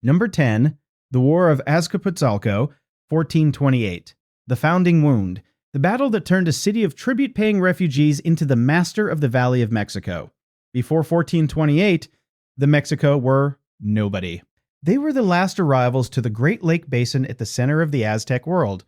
Number 10, the War of Azcapotzalco, 1428. The Founding Wound, the battle that turned a city of tribute-paying refugees into the master of the Valley of Mexico. Before 1428, the Mexica were nobody. They were the last arrivals to the Great Lake Basin at the center of the Aztec world.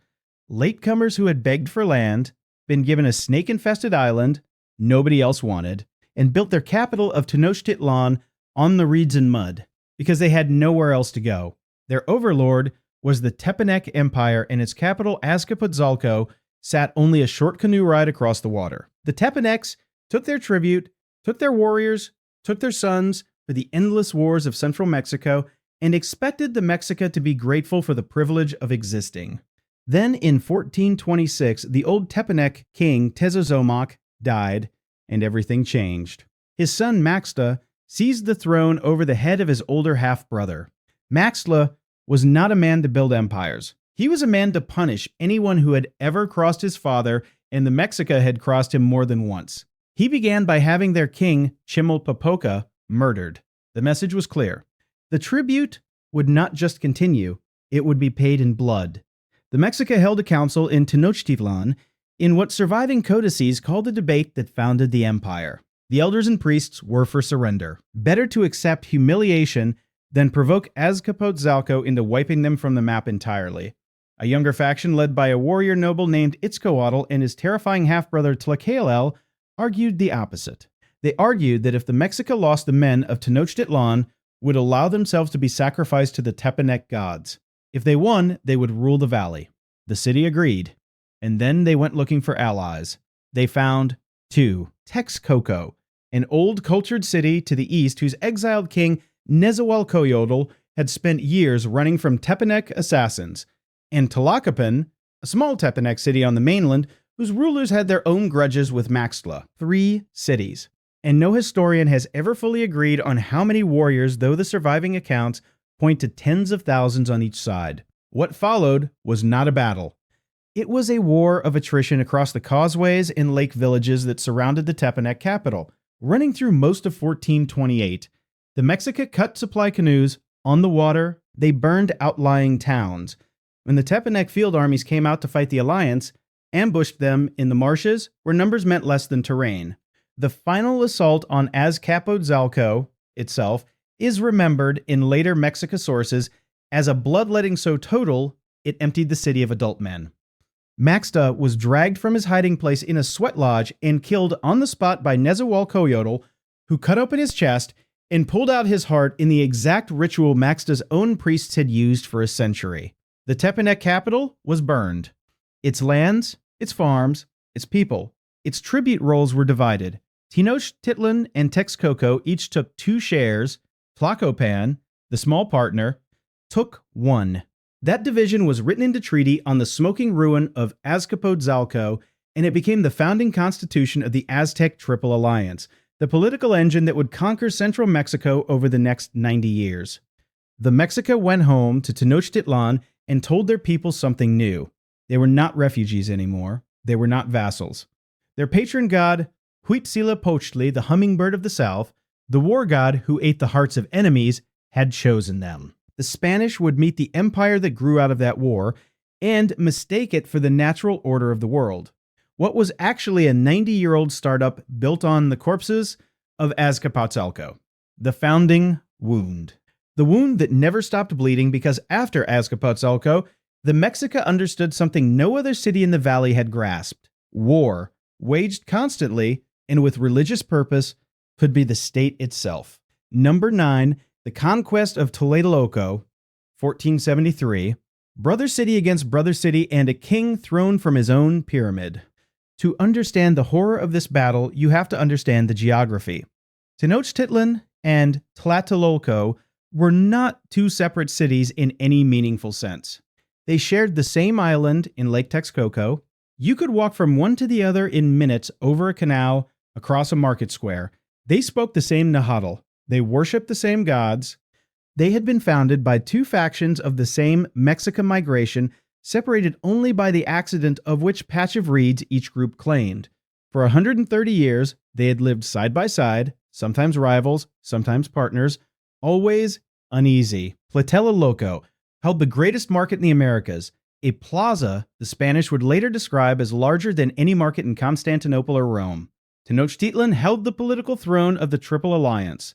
Latecomers who had begged for land, been given a snake-infested island nobody else wanted, and built their capital of Tenochtitlan on the reeds and mud, because they had nowhere else to go. Their overlord was the Tepanec Empire, and its capital, Azcapotzalco, sat only a short canoe ride across the water. The Tepanecs took their tribute, took their warriors, took their sons for the endless wars of central Mexico, and expected the Mexica to be grateful for the privilege of existing. Then in 1426, the old Tepanec king Tezozomoc died, and everything changed. His son Maxtla seized the throne over the head of his older half-brother. Maxtla was not a man to build empires. He was a man to punish anyone who had ever crossed his father, and the Mexica had crossed him more than once. He began by having their king, Chimalpopoca, murdered. The message was clear. The tribute would not just continue, it would be paid in blood. The Mexica held a council in Tenochtitlan in what surviving codices called the debate that founded the empire. The elders and priests were for surrender. Better to accept humiliation than provoke Azcapotzalco into wiping them from the map entirely. A younger faction led by a warrior noble named Ahuitzotl and his terrifying half-brother Tlacaelel argued the opposite. They argued that if the Mexica lost, the men of Tenochtitlan would allow themselves to be sacrificed to the Tepanec gods. If they won, they would rule the valley. The city agreed, and then they went looking for allies. They found two: Texcoco, an old cultured city to the east whose exiled king Nezahualcóyotl had spent years running from Tepanec assassins, and Tlacopan, a small Tepanec city on the mainland whose rulers had their own grudges with Maxtla. 3 cities. And no historian has ever fully agreed on how many warriors, though the surviving accounts point to tens of thousands on each side. What followed was not a battle. It was a war of attrition across the causeways and lake villages that surrounded the Tepanec capital. Running through most of 1428, the Mexica cut supply canoes on the water. They burned outlying towns. When the Tepanec field armies came out to fight the Alliance, ambushed them in the marshes where numbers meant less than terrain. The final assault on Azcapotzalco itself is remembered in later Mexica sources as a bloodletting so total it emptied the city of adult men. Maxtla was dragged from his hiding place in a sweat lodge and killed on the spot by Nezahualcóyotl, who cut open his chest and pulled out his heart in the exact ritual Maxtla's own priests had used for a century. The Tepanec capital was burned. Its lands, its farms, its people, its tribute rolls were divided. Tenochtitlan and Texcoco each took 2 shares. Tlacopan, the small partner, took 1. That division was written into treaty on the smoking ruin of Azcapotzalco, and it became the founding constitution of the Aztec Triple Alliance, the political engine that would conquer central Mexico over the next 90 years. The Mexica went home to Tenochtitlan and told their people something new. They were not refugees anymore. They were not vassals. Their patron god, Huitzilopochtli, the hummingbird of the south, the war god who ate the hearts of enemies, had chosen them. The Spanish would meet the empire that grew out of that war and mistake it for the natural order of the world. What was actually a 90-year-old startup built on the corpses of Azcapotzalco. The founding wound. The wound that never stopped bleeding because after Azcapotzalco, the Mexica understood something no other city in the valley had grasped. War, waged constantly and with religious purpose, could be the state itself. Number 9, the Conquest of Tlatelolco, 1473. Brother city against brother city and a king thrown from his own pyramid. To understand the horror of this battle, you have to understand the geography. Tenochtitlan and Tlatelolco were not 2 separate cities in any meaningful sense. They shared the same island in Lake Texcoco. You could walk from one to the other in minutes over a canal, across a market square. They spoke the same Nahuatl. They worshipped the same gods. They had been founded by 2 factions of the same Mexican migration, separated only by the accident of which patch of reeds each group claimed. For 130 years, they had lived side by side, sometimes rivals, sometimes partners, always uneasy. Tlatelolco held the greatest market in the Americas, a plaza the Spanish would later describe as larger than any market in Constantinople or Rome. Tenochtitlan held the political throne of the Triple Alliance.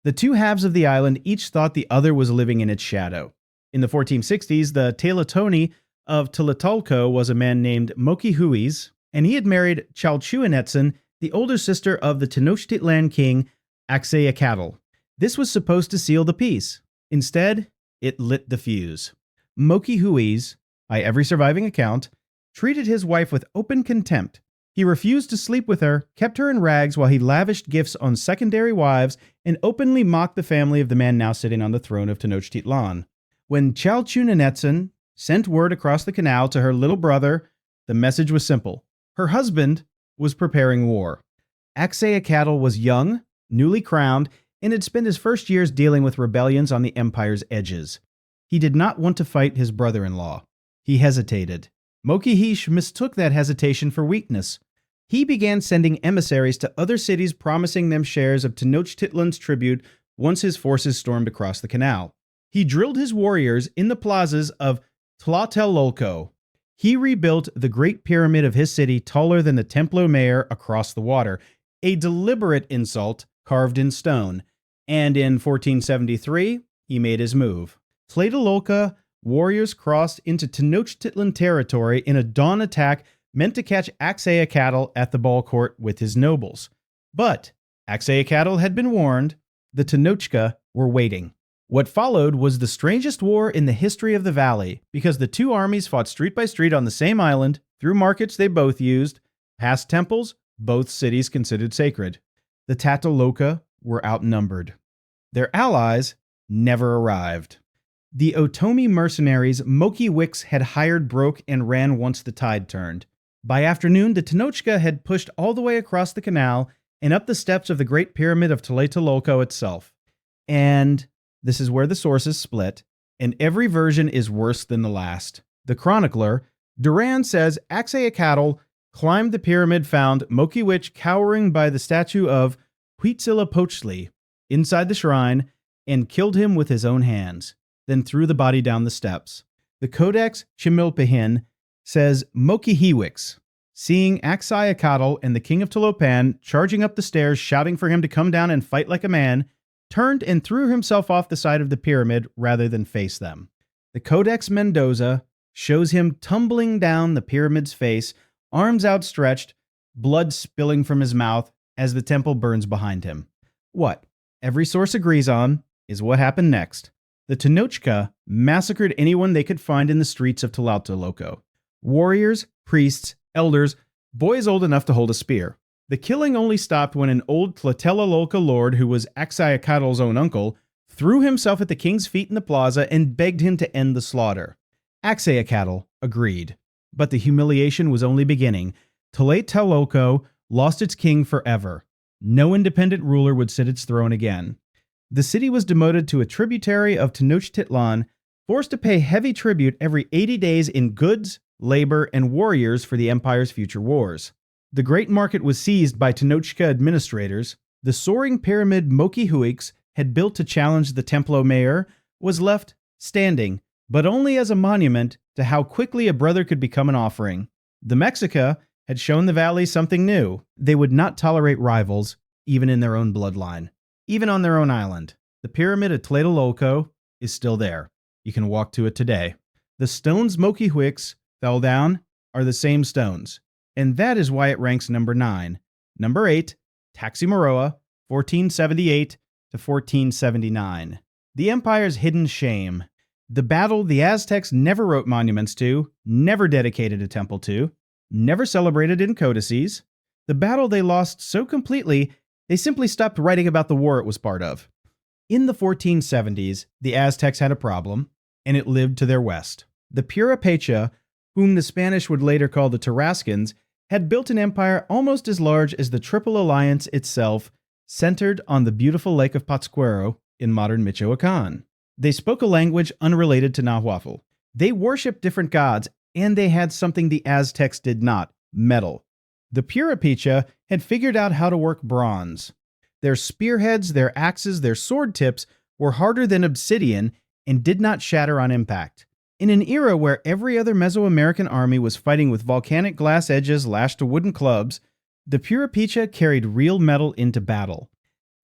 The two halves of the island each thought the other was living in its shadow. In the 1460s, the Teletoni of Tlatelolco was a man named Mokihuis, and he had married Chalchuanetson, the older sister of the Tenochtitlan king Axayacatl. This was supposed to seal the peace. Instead, it lit the fuse. Mokihuis, by every surviving account, treated his wife with open contempt. He refused to sleep with her, kept her in rags while he lavished gifts on secondary wives, and openly mocked the family of the man now sitting on the throne of Tenochtitlan. When Chalchuanetson sent word across the canal to her little brother, the message was simple. Her husband was preparing war. Axayacatl was young, newly crowned, and had spent his first years dealing with rebellions on the empire's edges. He did not want to fight his brother-in-law. He hesitated. Mokihish mistook that hesitation for weakness. He began sending emissaries to other cities promising them shares of Tenochtitlan's tribute once his forces stormed across the canal. He drilled his warriors in the plazas of Tlatelolco. He rebuilt the Great Pyramid of his city taller than the Templo Mayor across the water, a deliberate insult carved in stone. And in 1473, he made his move. Tlatelolco warriors crossed into Tenochtitlan territory in a dawn attack meant to catch Axayacatl at the ball court with his nobles. But Axayacatl had been warned. The Tenochca were waiting. What followed was the strangest war in the history of the valley, because the two armies fought street by street on the same island, through markets they both used, past temples both cities considered sacred. The Tlatelolco were outnumbered. Their allies never arrived. The Otomi mercenaries Mokiwix had hired broke and ran once the tide turned. By afternoon, the Tenochca had pushed all the way across the canal and up the steps of the Great Pyramid of Tlatelolco itself. And this is where the sources split, and every version is worse than the last. The chronicler, Duran, says Axayacatl climbed the pyramid, found Mokiwix cowering by the statue of Huitzilopochtli inside the shrine, and killed him with his own hands, then threw the body down the steps. The Codex Chimilpahin says Mokihiwix, seeing Axayacatl and the king of Tlopan charging up the stairs shouting for him to come down and fight like a man, turned and threw himself off the side of the pyramid rather than face them. The Codex Mendoza shows him tumbling down the pyramid's face, arms outstretched, blood spilling from his mouth as the temple burns behind him. What every source agrees on is what happened next. The Tenochca massacred anyone they could find in the streets of Tlatelolco. Warriors, priests, elders, boys old enough to hold a spear. The killing only stopped when an old Tlatelolco lord, who was Axayacatl's own uncle, threw himself at the king's feet in the plaza and begged him to end the slaughter. Axayacatl agreed, but the humiliation was only beginning. Tlatelolco lost its king forever. No independent ruler would sit its throne again. The city was demoted to a tributary of Tenochtitlan, forced to pay heavy tribute every 80 days in goods, labor, and warriors for the empire's future wars. The great market was seized by Tenochca administrators. The soaring pyramid Mokihuix had built to challenge the Templo Mayor was left standing, but only as a monument to how quickly a brother could become an offering. The Mexica had shown the valley something new. They would not tolerate rivals, even in their own bloodline. Even on their own island. The pyramid at Tlatelolco is still there. You can walk to it today. The stones Mokihuix fell down are the same stones, and that is why it ranks number 9. Number 8, Taximaroa, 1478 to 1479. The empire's hidden shame. The battle the Aztecs never wrote monuments to, never dedicated a temple to, never celebrated in codices. The battle they lost so completely, they simply stopped writing about the war it was part of. In the 1470s, the Aztecs had a problem, and it lived to their west. The Purepecha, whom the Spanish would later call the Tarascans, had built an empire almost as large as the Triple Alliance itself, centered on the beautiful lake of Pátzcuaro in modern Michoacán. They spoke a language unrelated to Nahuatl. They worshipped different gods, and they had something the Aztecs did not: metal. The Purepecha had figured out how to work bronze. Their spearheads, their axes, their sword tips were harder than obsidian, and did not shatter on impact. In an era where every other Mesoamerican army was fighting with volcanic glass edges lashed to wooden clubs, the Purepecha carried real metal into battle.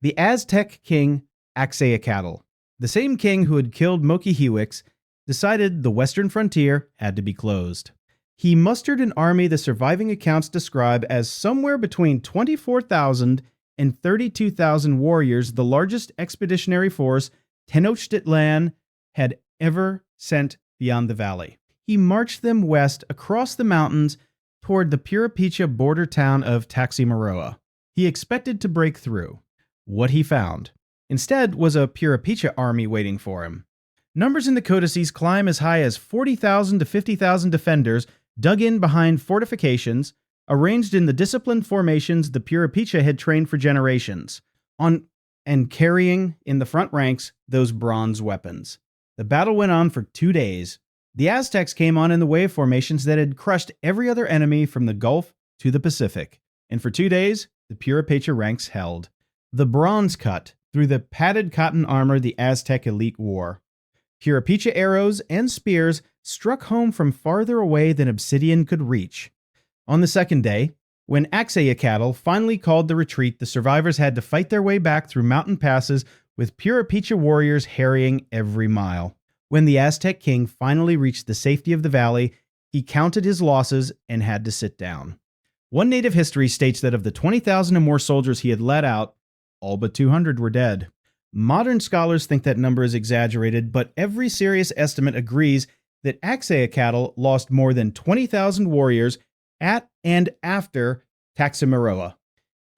The Aztec king Axayacatl, the same king who had killed Moquihuix, decided the western frontier had to be closed. He mustered an army the surviving accounts describe as somewhere between 24,000 and 32,000 warriors, the largest expeditionary force Tenochtitlan had ever sent beyond the valley. He marched them west across the mountains toward the Purepecha border town of Taximaroa. He expected to break through. What he found, instead, was a Purepecha army waiting for him. Numbers in the codices climb as high as 40,000 to 50,000 defenders dug in behind fortifications, arranged in the disciplined formations the Purepecha had trained for generations, and carrying in the front ranks those bronze weapons. The battle went on for 2 days. The Aztecs came on in the wave formations that had crushed every other enemy from the Gulf to the Pacific, and for 2 days, the Purepecha ranks held. The bronze cut through the padded cotton armor the Aztec elite wore. Purepecha arrows and spears struck home from farther away than obsidian could reach. On the second day, when Axayacatl finally called the retreat, the survivors had to fight their way back through mountain passes with Purepecha warriors harrying every mile. When the Aztec king finally reached the safety of the valley, he counted his losses and had to sit down. One native history states that of the 20,000 or more soldiers he had led out, all but 200 were dead. Modern scholars think that number is exaggerated, but every serious estimate agrees that Axayacatl lost more than 20,000 warriors at and after Taximaroa.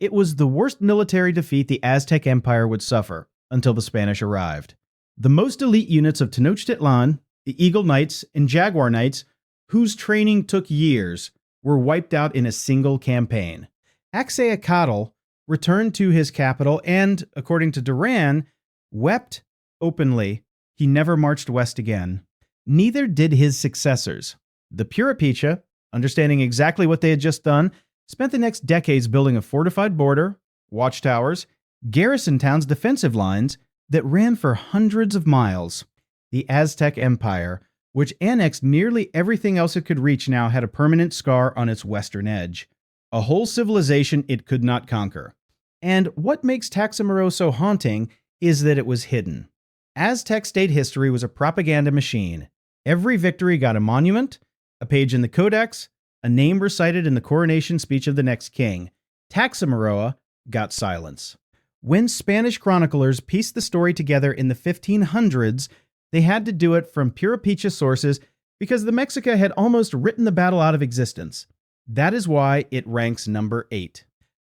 It was the worst military defeat the Aztec Empire would suffer until the Spanish arrived. The most elite units of Tenochtitlan, the Eagle Knights and Jaguar Knights, whose training took years, were wiped out in a single campaign. Axayacatl returned to his capital and, according to Duran, wept openly. He never marched west again. Neither did his successors. The Purepecha, understanding exactly what they had just done, spent the next decades building a fortified border, watchtowers, garrison towns, defensive lines that ran for hundreds of miles. The Aztec Empire, which annexed nearly everything else it could reach, now had a permanent scar on its western edge. A whole civilization it could not conquer. And what makes Taximaroa so haunting is that it was hidden. Aztec state history was a propaganda machine. Every victory got a monument, a page in the codex, a name recited in the coronation speech of the next king. Taximaroa got silence. When Spanish chroniclers pieced the story together in the 1500s, they had to do it from Purepecha sources because the Mexica had almost written the battle out of existence. That is why it ranks number 8.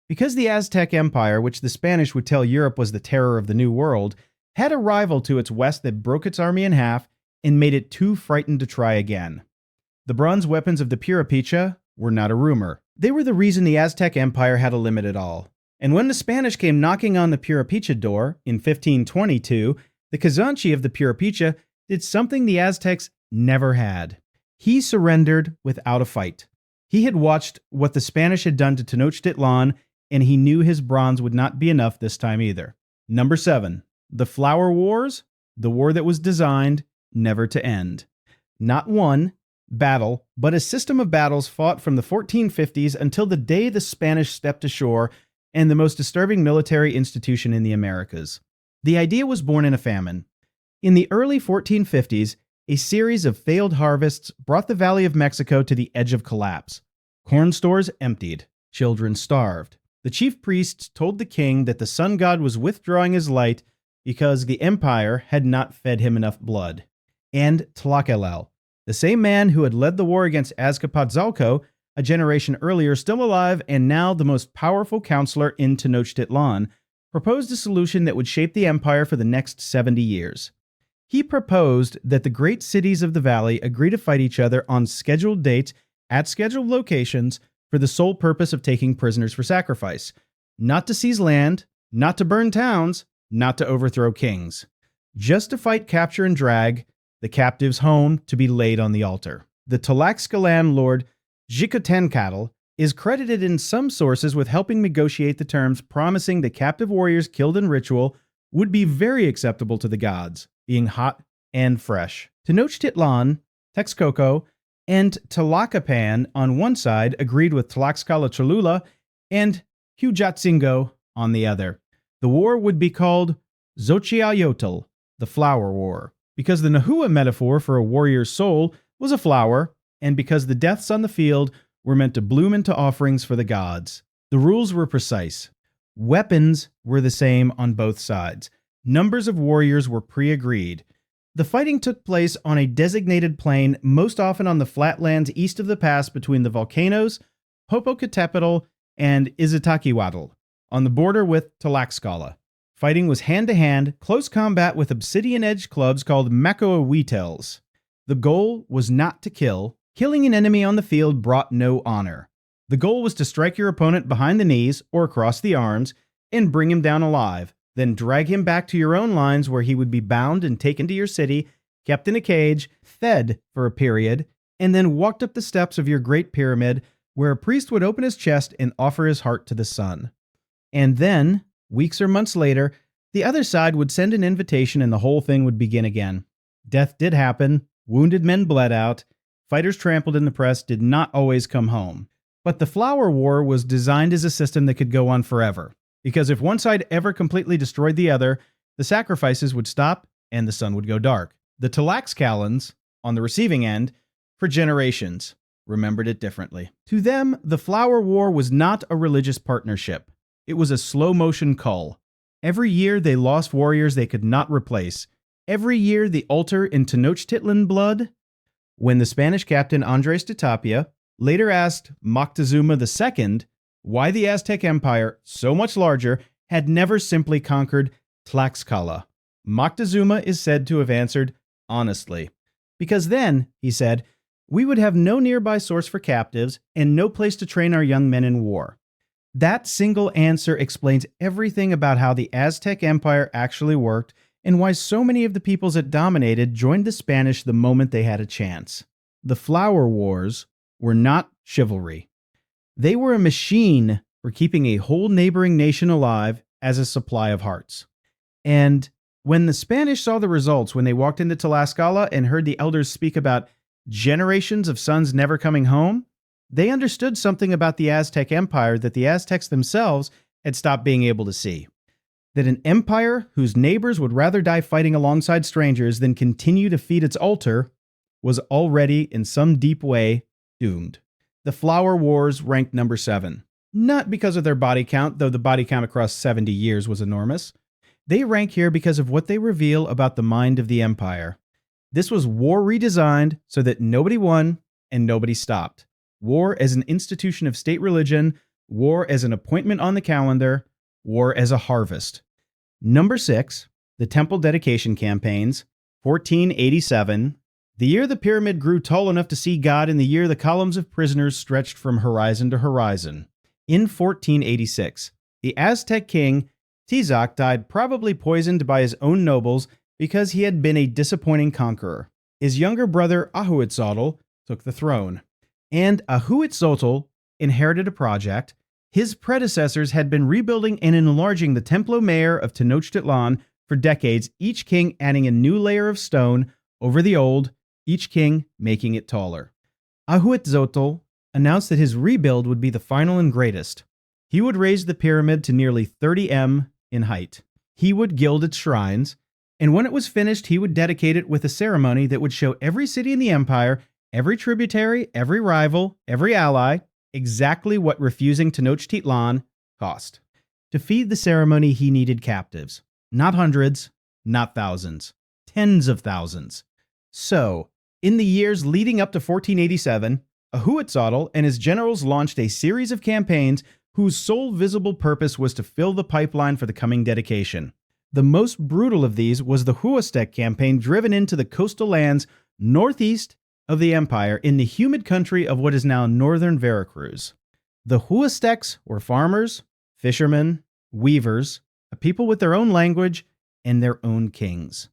Because the Aztec Empire, which the Spanish would tell Europe was the terror of the New World, had a rival to its west that broke its army in half and made it too frightened to try again. The bronze weapons of the Purepecha were not a rumor. They were the reason the Aztec Empire had a limit at all. And when the Spanish came knocking on the Purepecha door in 1522, the Kazanchi of the Purepecha did something the Aztecs never had. He surrendered without a fight. He had watched what the Spanish had done to Tenochtitlan, and he knew his bronze would not be enough this time either. Number 7. The Flower Wars, the war that was designed never to end. Not one battle, but a system of battles fought from the 1450s until the day the Spanish stepped ashore, and the most disturbing military institution in the Americas. The idea was born in a famine. In the early 1450s, a series of failed harvests brought the Valley of Mexico to the edge of collapse. Corn stores emptied, children starved. The chief priests told the king that the sun god was withdrawing his light because the empire had not fed him enough blood. And Tlacaelel, the same man who had led the war against Azcapotzalco a generation earlier, still alive and now the most powerful counselor in Tenochtitlan, proposed a solution that would shape the empire for the next 70 years. He proposed that the great cities of the valley agree to fight each other on scheduled dates at scheduled locations for the sole purpose of taking prisoners for sacrifice, not to seize land, not to burn towns, not to overthrow kings, just to fight, capture, and drag the captives home to be laid on the altar. The Tlaxcalan lord Xicotencatl is credited in some sources with helping negotiate the terms, promising the captive warriors killed in ritual would be very acceptable to the gods, being hot and fresh. Tenochtitlan, Texcoco, and Tlacopan on one side agreed with Tlaxcala Cholula and Huejotzingo on the other. The war would be called Xochiahuitzotl, the Flower War, because the Nahua metaphor for a warrior's soul was a flower, and because the deaths on the field were meant to bloom into offerings for the gods. The rules were precise. Weapons were the same on both sides. Numbers of warriors were pre-agreed. The fighting took place on a designated plain, most often on the flatlands east of the pass between the volcanoes, Popocatépetl and Iztaccíhuatl, on the border with Tlaxcala. Fighting was hand-to-hand, close combat with obsidian-edged clubs called Macoahuitls. The goal was not to kill. Killing an enemy on the field brought no honor. The goal was to strike your opponent behind the knees or across the arms and bring him down alive, then drag him back to your own lines where he would be bound and taken to your city, kept in a cage, fed for a period, and then walked up the steps of your Great Pyramid where a priest would open his chest and offer his heart to the sun. And then, weeks or months later, the other side would send an invitation and the whole thing would begin again. Death did happen, wounded men bled out, fighters trampled in the press did not always come home. But the Flower War was designed as a system that could go on forever, because if one side ever completely destroyed the other, the sacrifices would stop and the sun would go dark. The Tlaxcalans, on the receiving end, for generations, remembered it differently. To them, the Flower War was not a religious partnership. It was a slow-motion cull. Every year they lost warriors they could not replace. Every year the altar in Tenochtitlan blood. When the Spanish captain Andres de Tapia later asked Moctezuma II why the Aztec Empire, so much larger, had never simply conquered Tlaxcala, Moctezuma is said to have answered honestly. Because then, he said, we would have no nearby source for captives and no place to train our young men in war. That single answer explains everything about how the Aztec Empire actually worked and why so many of the peoples it dominated joined the Spanish the moment they had a chance. The Flower Wars were not chivalry. They were a machine for keeping a whole neighboring nation alive as a supply of hearts. And when the Spanish saw the results when they walked into Tlaxcala and heard the elders speak about generations of sons never coming home, they understood something about the Aztec Empire that the Aztecs themselves had stopped being able to see. That an empire whose neighbors would rather die fighting alongside strangers than continue to feed its altar was already, in some deep way, doomed. The Flower Wars ranked number 7. Not because of their body count, though the body count across 70 years was enormous. They rank here because of what they reveal about the mind of the empire. This was war redesigned so that nobody won and nobody stopped. War as an institution of state religion, war as an appointment on the calendar, war as a harvest. Number 6, the Temple Dedication Campaigns, 1487, the year the pyramid grew tall enough to see God, and the year the columns of prisoners stretched from horizon to horizon. In 1486, the Aztec king Tizoc died, probably poisoned by his own nobles because he had been a disappointing conqueror. His younger brother Ahuitzotl took the throne. And Ahuitzotl inherited a project. His predecessors had been rebuilding and enlarging the Templo Mayor of Tenochtitlan for decades, each king adding a new layer of stone over the old, each king making it taller. Ahuitzotl announced that his rebuild would be the final and greatest. He would raise the pyramid to nearly 30 m in height. He would gild its shrines, and when it was finished, he would dedicate it with a ceremony that would show every city in the empire, every tributary, every rival, every ally, exactly what refusing Tenochtitlan cost. To feed the ceremony, he needed captives. Not hundreds, not thousands. Tens of thousands. So, in the years leading up to 1487, Ahuitzotl and his generals launched a series of campaigns whose sole visible purpose was to fill the pipeline for the coming dedication. The most brutal of these was the Huastec campaign, driven into the coastal lands northeast of the empire in the humid country of what is now northern Veracruz. The Huastecs were farmers, fishermen, weavers, a people with their own language and their own kings.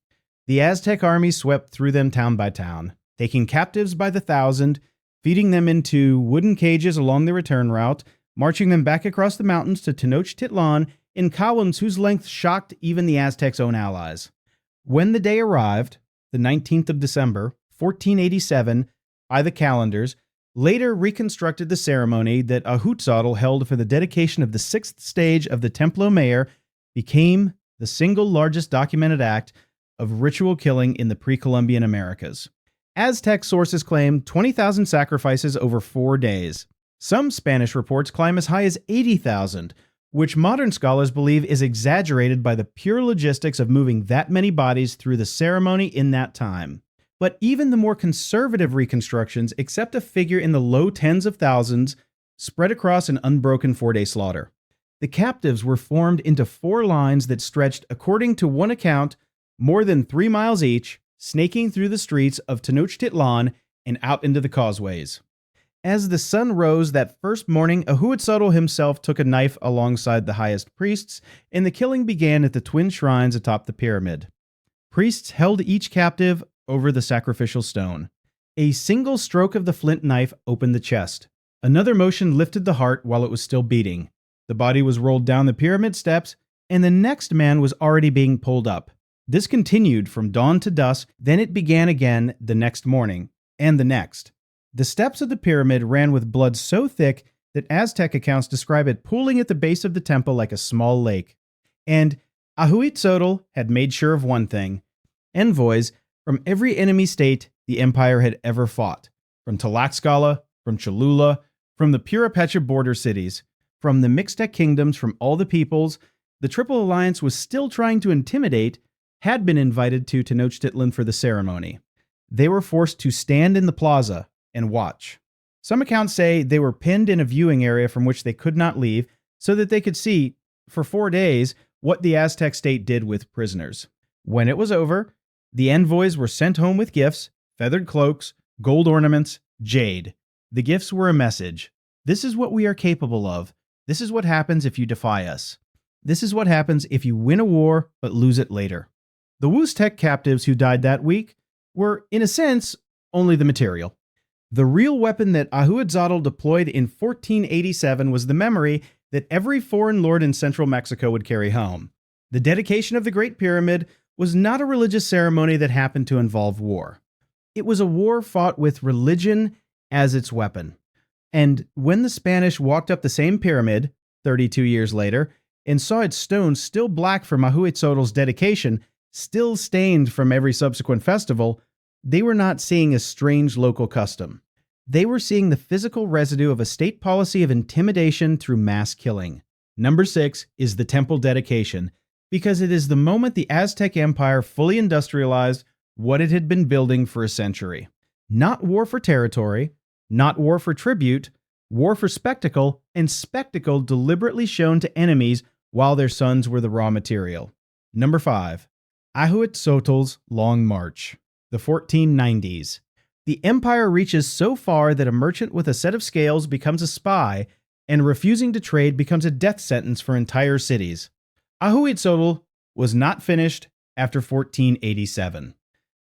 The Aztec army swept through them town by town, taking captives by the thousand, feeding them into wooden cages along the return route, marching them back across the mountains to Tenochtitlan in columns whose length shocked even the Aztecs' own allies. When the day arrived, the 19th of December, 1487, by the calendars, later reconstructed the ceremony that Ahuitzotl held for the dedication of the sixth stage of the Templo Mayor, became the single largest documented act of ritual killing in the pre-Columbian Americas. Aztec sources claim 20,000 sacrifices over 4 days. Some Spanish reports climb as high as 80,000, which modern scholars believe is exaggerated by the pure logistics of moving that many bodies through the ceremony in that time. But even the more conservative reconstructions accept a figure in the low tens of thousands spread across an unbroken 4-day slaughter. The captives were formed into 4 lines that stretched, according to one account, more than 3 miles each, snaking through the streets of Tenochtitlan and out into the causeways. As the sun rose that first morning, Ahuitzotl himself took a knife alongside the highest priests, and the killing began at the twin shrines atop the pyramid. Priests held each captive over the sacrificial stone. A single stroke of the flint knife opened the chest. Another motion lifted the heart while it was still beating. The body was rolled down the pyramid steps, and the next man was already being pulled up. This continued from dawn to dusk, then it began again the next morning, and the next. The steps of the pyramid ran with blood so thick that Aztec accounts describe it pooling at the base of the temple like a small lake. And Ahuitzotl had made sure of one thing: envoys from every enemy state the empire had ever fought, from Tlaxcala, from Cholula, from the Purepecha border cities, from the Mixtec kingdoms, from all the peoples, the Triple Alliance was still trying to intimidate, had been invited to Tenochtitlan for the ceremony. They were forced to stand in the plaza and watch. Some accounts say they were pinned in a viewing area from which they could not leave so that they could see, for 4 days, what the Aztec state did with prisoners. When it was over, the envoys were sent home with gifts, feathered cloaks, gold ornaments, jade. The gifts were a message. This is what we are capable of. This is what happens if you defy us. This is what happens if you win a war but lose it later. The Aztec captives who died that week were, in a sense, only the material. The real weapon that Ahuitzotl deployed in 1487 was the memory that every foreign lord in central Mexico would carry home. The dedication of the Great Pyramid was not a religious ceremony that happened to involve war. It was a war fought with religion as its weapon. And when the Spanish walked up the same pyramid, 32 years later, and saw its stones still black from Ahuitzotl's dedication, still stained from every subsequent festival, they were not seeing a strange local custom. They were seeing the physical residue of a state policy of intimidation through mass killing. Number 6 is the temple dedication, because it is the moment the Aztec Empire fully industrialized what it had been building for a century. Not war for territory, not war for tribute, war for spectacle, and spectacle deliberately shown to enemies while their sons were the raw material. Number 5. Ahuitzotl's Long March, the 1490s. The empire reaches so far that a merchant with a set of scales becomes a spy, and refusing to trade becomes a death sentence for entire cities. Ahuitzotl was not finished after 1487.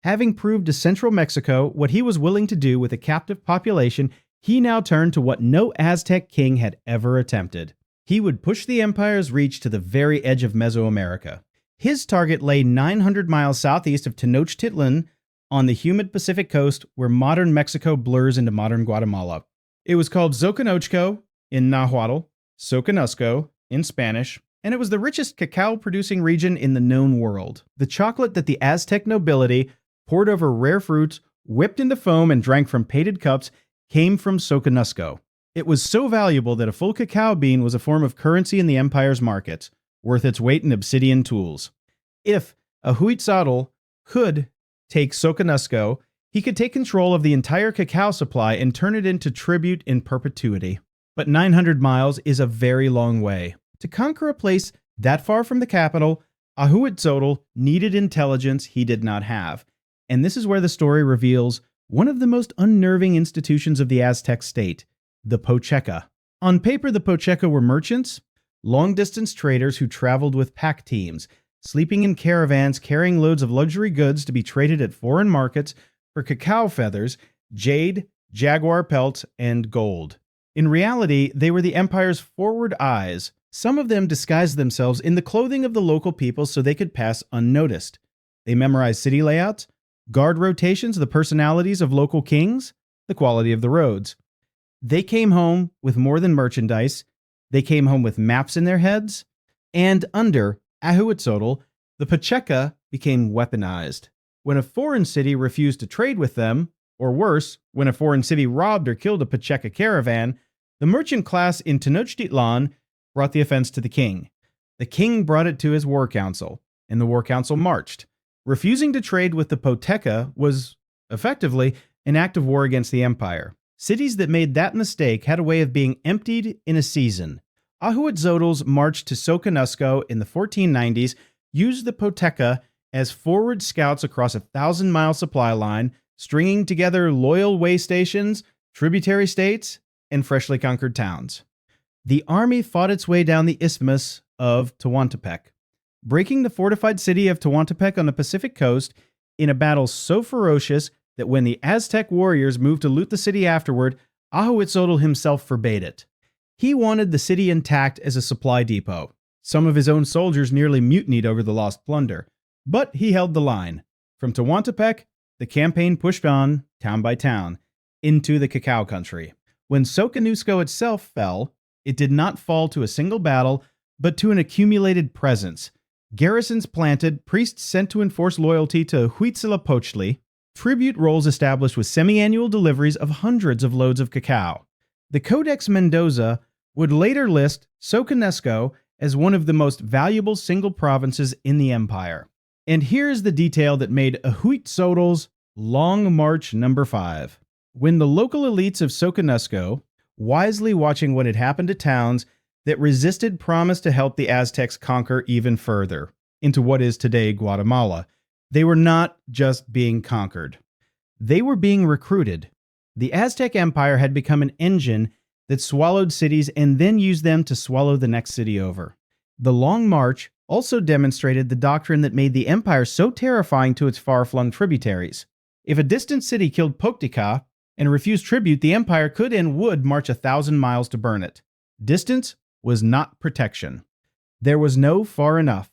Having proved to central Mexico what he was willing to do with a captive population, he now turned to what no Aztec king had ever attempted. He would push the empire's reach to the very edge of Mesoamerica. His target lay 900 miles southeast of Tenochtitlan on the humid Pacific coast where modern Mexico blurs into modern Guatemala. It was called Xoconochco in Nahuatl, Soconusco in Spanish, and it was the richest cacao-producing region in the known world. The chocolate that the Aztec nobility poured over rare fruits, whipped into foam, and drank from painted cups came from Soconusco. It was so valuable that a full cacao bean was a form of currency in the empire's markets, worth its weight in obsidian tools. If Ahuitzotl could take Soconusco, he could take control of the entire cacao supply and turn it into tribute in perpetuity. But 900 miles is a very long way. To conquer a place that far from the capital, Ahuitzotl needed intelligence he did not have. And this is where the story reveals one of the most unnerving institutions of the Aztec state, the Pocheca. On paper, the Pocheca were merchants, long-distance traders who traveled with pack teams, sleeping in caravans carrying loads of luxury goods to be traded at foreign markets for cacao feathers, jade, jaguar pelts, and gold. In reality, they were the empire's forward eyes. Some of them disguised themselves in the clothing of the local people so they could pass unnoticed. They memorized city layouts, Guard rotations, the personalities of local kings, the quality of the roads. They came home with more than merchandise. They came home with maps in their heads. And under Ahuitzotl, the Pacheca became weaponized. When a foreign city refused to trade with them, or worse, when a foreign city robbed or killed a Pacheca caravan, the merchant class in Tenochtitlan brought the offense to the king. The king brought it to his war council, and the war council marched. Refusing to trade with the Pacheca was, effectively, an act of war against the empire. Cities that made that mistake had a way of being emptied in a season. Ahuitzotl's march to Soconusco in the 1490s used the Pacheca as forward scouts across a 1,000-mile supply line, stringing together loyal way stations, tributary states, and freshly conquered towns. The army fought its way down the isthmus of Tehuantepec, breaking the fortified city of Tehuantepec on the Pacific coast in a battle so ferocious that when the Aztec warriors moved to loot the city afterward, Ahuitzotl himself forbade it. He wanted the city intact as a supply depot. Some of his own soldiers nearly mutinied over the lost plunder, but he held the line. From Tehuantepec, the campaign pushed on, town by town, into the Cacao Country. When Soconusco itself fell, it did not fall to a single battle, but to an accumulated presence. Garrisons planted, priests sent to enforce loyalty to Huitzilopochtli, tribute rolls established with semi-annual deliveries of hundreds of loads of cacao. The Codex Mendoza would later list Soconusco as one of the most valuable single provinces in the empire. And here's the detail that made Ahuitzotl's Long March number 5. When the local elites of Soconusco, wisely watching what had happened to towns that resisted promise to help the Aztecs conquer even further into what is today Guatemala, they were not just being conquered. They were being recruited. The Aztec Empire had become an engine that swallowed cities and then used them to swallow the next city over. The Long March also demonstrated the doctrine that made the empire so terrifying to its far-flung tributaries. If a distant city killed Poctica and refused tribute, the empire could and would march 1,000 miles to burn it. Distance was not protection. There was no far enough.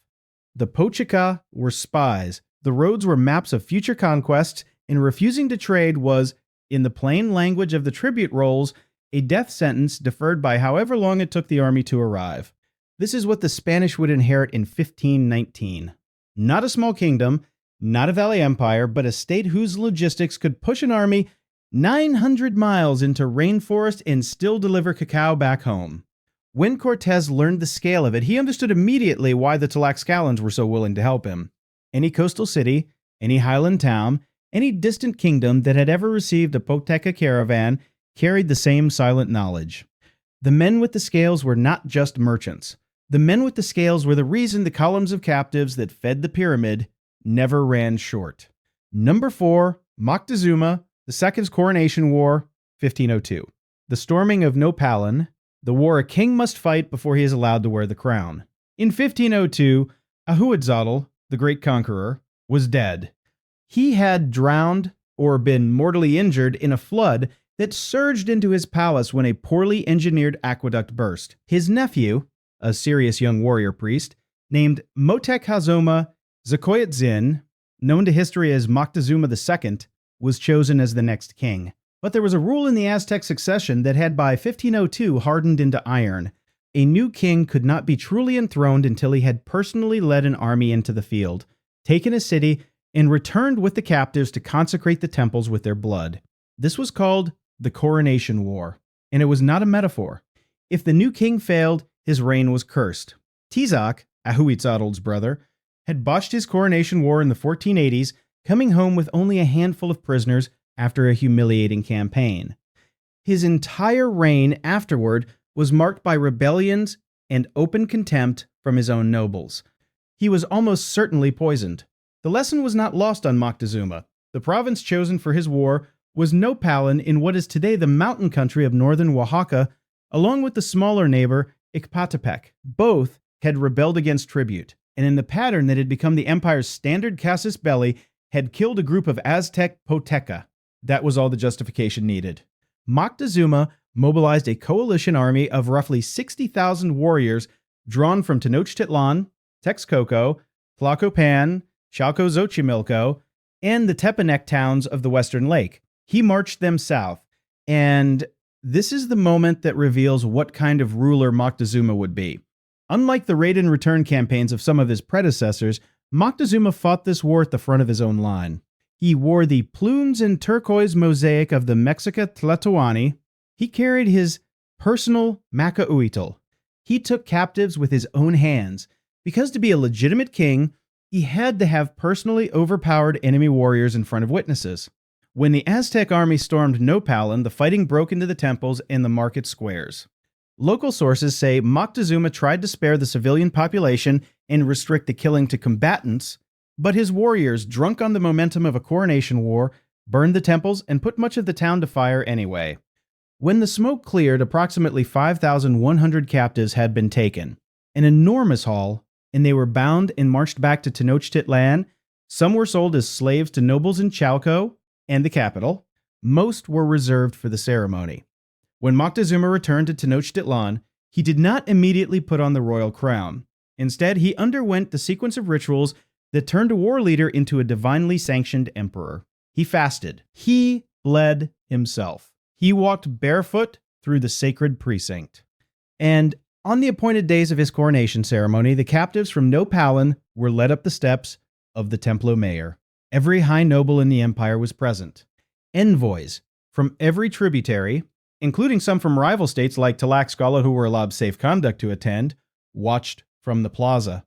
The Poctica were spies. The roads were maps of future conquests, and refusing to trade was, in the plain language of the tribute rolls, a death sentence deferred by however long it took the army to arrive. This is what the Spanish would inherit in 1519. Not a small kingdom, not a valley empire, but a state whose logistics could push an army 900 miles into rainforest and still deliver cacao back home. When Cortez learned the scale of it, he understood immediately why the Tlaxcalans were so willing to help him. Any coastal city, any highland town, any distant kingdom that had ever received a Poteca caravan carried the same silent knowledge. The men with the scales were not just merchants. The men with the scales were the reason the columns of captives that fed the pyramid never ran short. Number 4, Moctezuma, the Second Coronation War, 1502. The storming of Nopalin, the war a king must fight before he is allowed to wear the crown. In 1502, Ahuitzotl, the great conqueror, was dead. He had drowned or been mortally injured in a flood that surged into his palace when a poorly engineered aqueduct burst. His nephew, a serious young warrior priest, named Moctezuma Xocoyotzin, known to history as Moctezuma II, was chosen as the next king. But there was a rule in the Aztec succession that had by 1502 hardened into iron. A new king could not be truly enthroned until he had personally led an army into the field, taken a city, and returned with the captives to consecrate the temples with their blood. This was called the Coronation War, and it was not a metaphor. If the new king failed, his reign was cursed. Tizoc, Ahuitzotl's brother, had botched his coronation war in the 1480s, coming home with only a handful of prisoners after a humiliating campaign. His entire reign afterward was marked by rebellions and open contempt from his own nobles. He was almost certainly poisoned. The lesson was not lost on Moctezuma. The province chosen for his war was Nopalin in what is today the mountain country of northern Oaxaca, along with the smaller neighbor Ixpatepec. Both had rebelled against tribute, and in the pattern that had become the empire's standard casus belli, had killed a group of Aztec Poteca. That was all the justification needed. Moctezuma mobilized a coalition army of roughly 60,000 warriors drawn from Tenochtitlan, Texcoco, Tlacopan, Chalco-Xochimilco, and the Tepanec towns of the Western Lake. He marched them south, and this is the moment that reveals what kind of ruler Moctezuma would be. Unlike the raid and return campaigns of some of his predecessors, Moctezuma fought this war at the front of his own line. He wore the plumes and turquoise mosaic of the Massacre At Cholula. He carried his personal Ahuitzotl. He took captives with his own hands, because to be a legitimate king, he had to have personally overpowered enemy warriors in front of witnesses. When the Aztec army stormed Nopalin, the fighting broke into the temples and the market squares. Local sources say Moctezuma tried to spare the civilian population and restrict the killing to combatants, but his warriors, drunk on the momentum of a coronation war, burned the temples and put much of the town to fire anyway. When the smoke cleared, approximately 5,100 captives had been taken, an enormous haul, and they were bound and marched back to Tenochtitlan. Some were sold as slaves to nobles in Chalco and the capital. Most were reserved for the ceremony. When Moctezuma returned to Tenochtitlan, he did not immediately put on the royal crown. Instead, he underwent the sequence of rituals that turned a war leader into a divinely sanctioned emperor. He fasted. He bled himself. He walked barefoot through the sacred precinct. And on the appointed days of his coronation ceremony, the captives from Nopalin were led up the steps of the Templo Mayor. Every high noble in the empire was present. Envoys from every tributary, including some from rival states like Tlaxcala, who were allowed safe conduct to attend, watched from the plaza.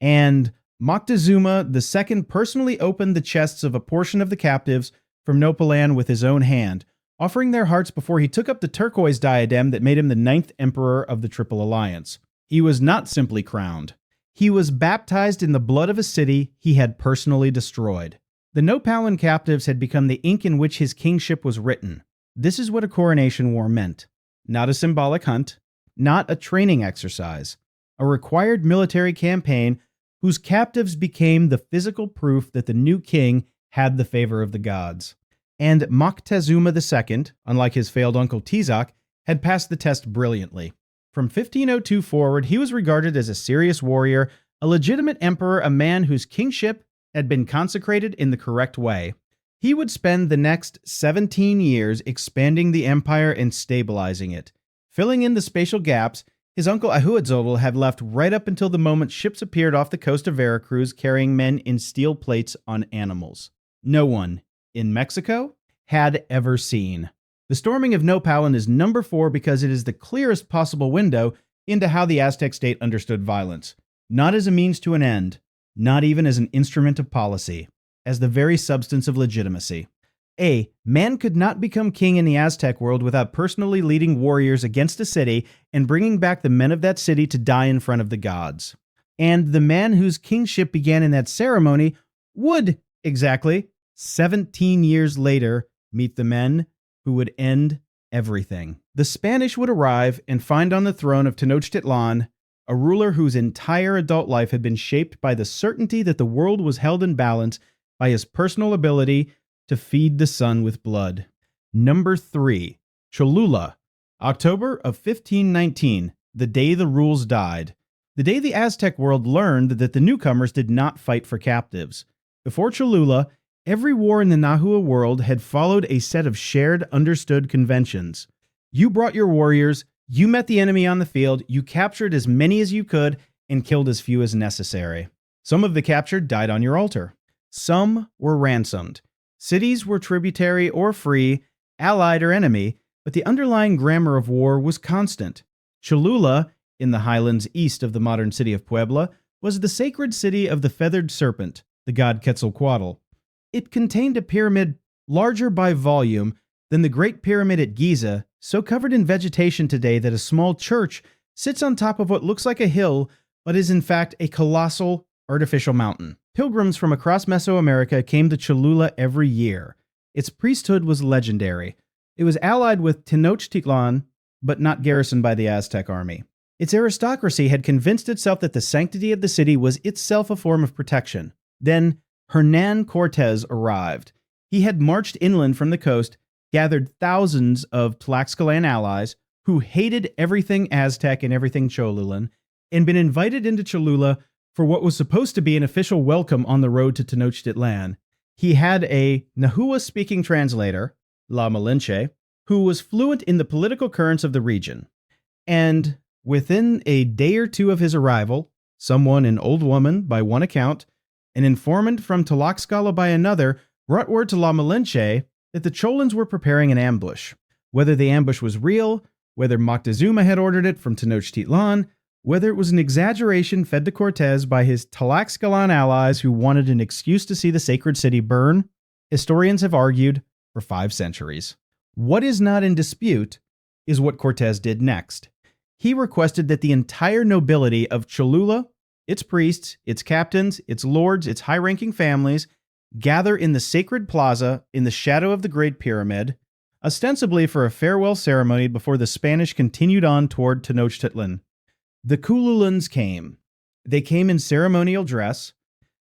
And Moctezuma II personally opened the chests of a portion of the captives from Nopalan with his own hand, offering their hearts before he took up the turquoise diadem that made him the 9th emperor of the Triple Alliance. He was not simply crowned. He was baptized in the blood of a city he had personally destroyed. The Nopalin captives had become the ink in which his kingship was written. This is what a coronation war meant. Not a symbolic hunt, not a training exercise, a required military campaign whose captives became the physical proof that the new king had the favor of the gods. And Moctezuma II, unlike his failed uncle Tizak, had passed the test brilliantly. From 1502 forward, he was regarded as a serious warrior, a legitimate emperor, a man whose kingship had been consecrated in the correct way. He would spend the next 17 years expanding the empire and stabilizing it. Filling in the spatial gaps, his uncle Ahuitzotl had left right up until the moment ships appeared off the coast of Veracruz carrying men in steel plates on animals. No one in Mexico had ever seen. The storming of Nopalin is number 4 because it is the clearest possible window into how the Aztec state understood violence. Not as a means to an end, not even as an instrument of policy, as the very substance of legitimacy. A man could not become king in the Aztec world without personally leading warriors against a city and bringing back the men of that city to die in front of the gods. And the man whose kingship began in that ceremony would, exactly 17 years later, meet the men who would end everything. The Spanish would arrive and find on the throne of Tenochtitlan a ruler whose entire adult life had been shaped by the certainty that the world was held in balance by his personal ability to feed the sun with blood. Number 3, Cholula, October of 1519, the day the rules died. The day the Aztec world learned that the newcomers did not fight for captives. Before Cholula, every war in the Nahua world had followed a set of shared, understood conventions. You brought your warriors, you met the enemy on the field, you captured as many as you could, and killed as few as necessary. Some of the captured died on your altar. Some were ransomed. Cities were tributary or free, allied or enemy, but the underlying grammar of war was constant. Cholula, in the highlands east of the modern city of Puebla, was the sacred city of the feathered serpent, the god Quetzalcoatl. It contained a pyramid larger by volume than the Great Pyramid at Giza, so covered in vegetation today that a small church sits on top of what looks like a hill, but is in fact a colossal artificial mountain. Pilgrims from across Mesoamerica came to Cholula every year. Its priesthood was legendary. It was allied with Tenochtitlan, but not garrisoned by the Aztec army. Its aristocracy had convinced itself that the sanctity of the city was itself a form of protection. Then Hernan Cortes arrived. He had marched inland from the coast, gathered thousands of Tlaxcalan allies who hated everything Aztec and everything Cholulan, and been invited into Cholula for what was supposed to be an official welcome on the road to Tenochtitlan. He had a Nahua-speaking translator, La Malinche, who was fluent in the political currents of the region. And within a day or two of his arrival, someone, an old woman by one account, an informant from Tlaxcala by another, brought word to La Malinche that the Cholans were preparing an ambush. Whether the ambush was real, whether Moctezuma had ordered it from Tenochtitlan, whether it was an exaggeration fed to Cortez by his Tlaxcalan allies who wanted an excuse to see the sacred city burn, historians have argued for 5 centuries. What is not in dispute is what Cortez did next. He requested that the entire nobility of Cholula, its priests, its captains, its lords, its high-ranking families, gather in the sacred plaza in the shadow of the Great Pyramid, ostensibly for a farewell ceremony before the Spanish continued on toward Tenochtitlan. The Cholulans came. They came in ceremonial dress.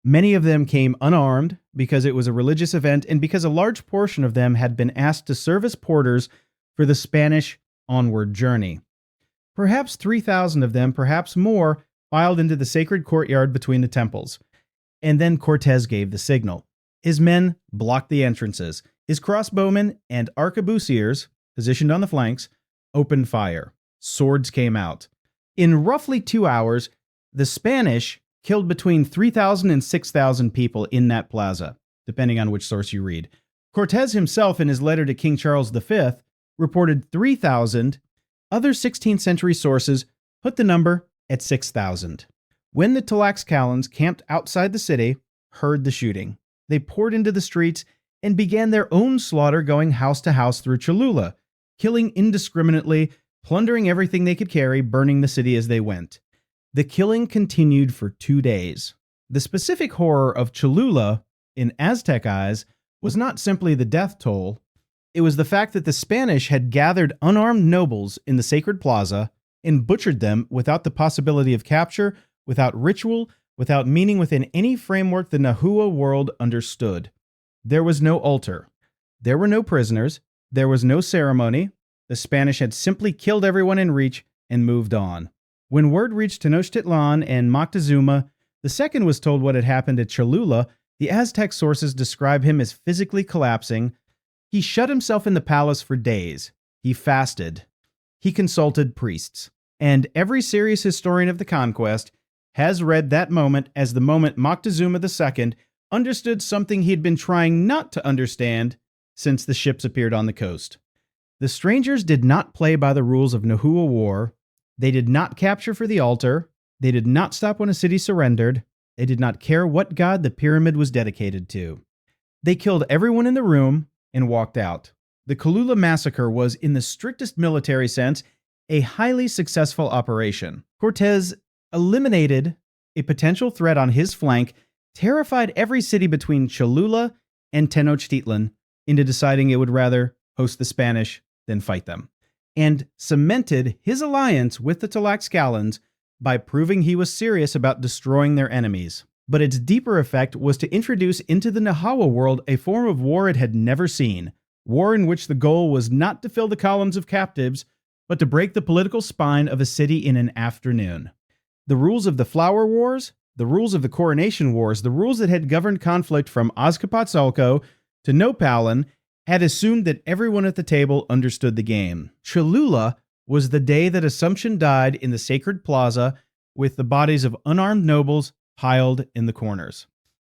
Many of them came unarmed because it was a religious event and because a large portion of them had been asked to serve as porters for the Spanish onward journey. Perhaps 3,000 of them, perhaps more, filed into the sacred courtyard between the temples. And then Cortez gave the signal. His men blocked the entrances. His crossbowmen and arquebusiers, positioned on the flanks, opened fire. Swords came out. In roughly 2 hours, the Spanish killed between 3,000 and 6,000 people in that plaza, depending on which source you read. Cortez himself, in his letter to King Charles V, reported 3,000. Other 16th century sources put the number at 6,000. When the Tlaxcalans camped outside the city, heard the shooting. They poured into the streets and began their own slaughter, going house to house through Cholula, killing indiscriminately, plundering everything they could carry, burning the city as they went. The killing continued for 2 days. The specific horror of Cholula, in Aztec eyes, was not simply the death toll. It was the fact that the Spanish had gathered unarmed nobles in the sacred plaza and butchered them without the possibility of capture, without ritual, without meaning within any framework the Nahua world understood. There was no altar. There were no prisoners. There was no ceremony. The Spanish had simply killed everyone in reach and moved on. When word reached Tenochtitlan and Moctezuma, the second was told what had happened at Cholula. The Aztec sources describe him as physically collapsing. He shut himself in the palace for days. He fasted. He consulted priests. And every serious historian of the conquest has read that moment as the moment Moctezuma II understood something he had been trying not to understand since the ships appeared on the coast. The strangers did not play by the rules of Nahua war. They did not capture for the altar. They did not stop when a city surrendered. They did not care what god the pyramid was dedicated to. They killed everyone in the room and walked out. The Cholula massacre was, in the strictest military sense, a highly successful operation. Cortez eliminated a potential threat on his flank, terrified every city between Cholula and Tenochtitlan into deciding it would rather host the Spanish than fight them, and cemented his alliance with the Tlaxcalans by proving he was serious about destroying their enemies. But its deeper effect was to introduce into the Nahua world a form of war it had never seen, war in which the goal was not to fill the columns of captives, but to break the political spine of a city in an afternoon. The rules of the Flower Wars, the rules of the Coronation Wars, the rules that had governed conflict from Azcapotzalco to Nopalin had assumed that everyone at the table understood the game. Cholula was the day that Assumption died in the sacred plaza with the bodies of unarmed nobles piled in the corners.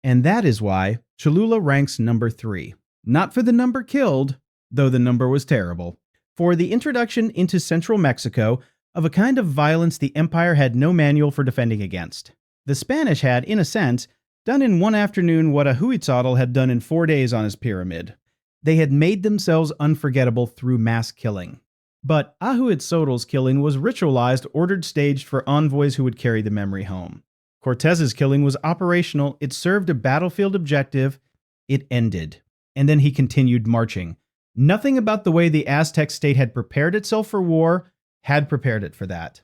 And that is why Cholula ranks number 3. Not for the number killed, though the number was terrible. For the introduction into central Mexico of a kind of violence the empire had no manual for defending against. The Spanish had, in a sense, done in one afternoon what Ahuitzotl had done in 4 days on his pyramid. They had made themselves unforgettable through mass killing. But Ahuitzotl's killing was ritualized, ordered, staged for envoys who would carry the memory home. Cortez's killing was operational, it served a battlefield objective, it ended. And then he continued marching. Nothing about the way the Aztec state had prepared itself for war had prepared it for that.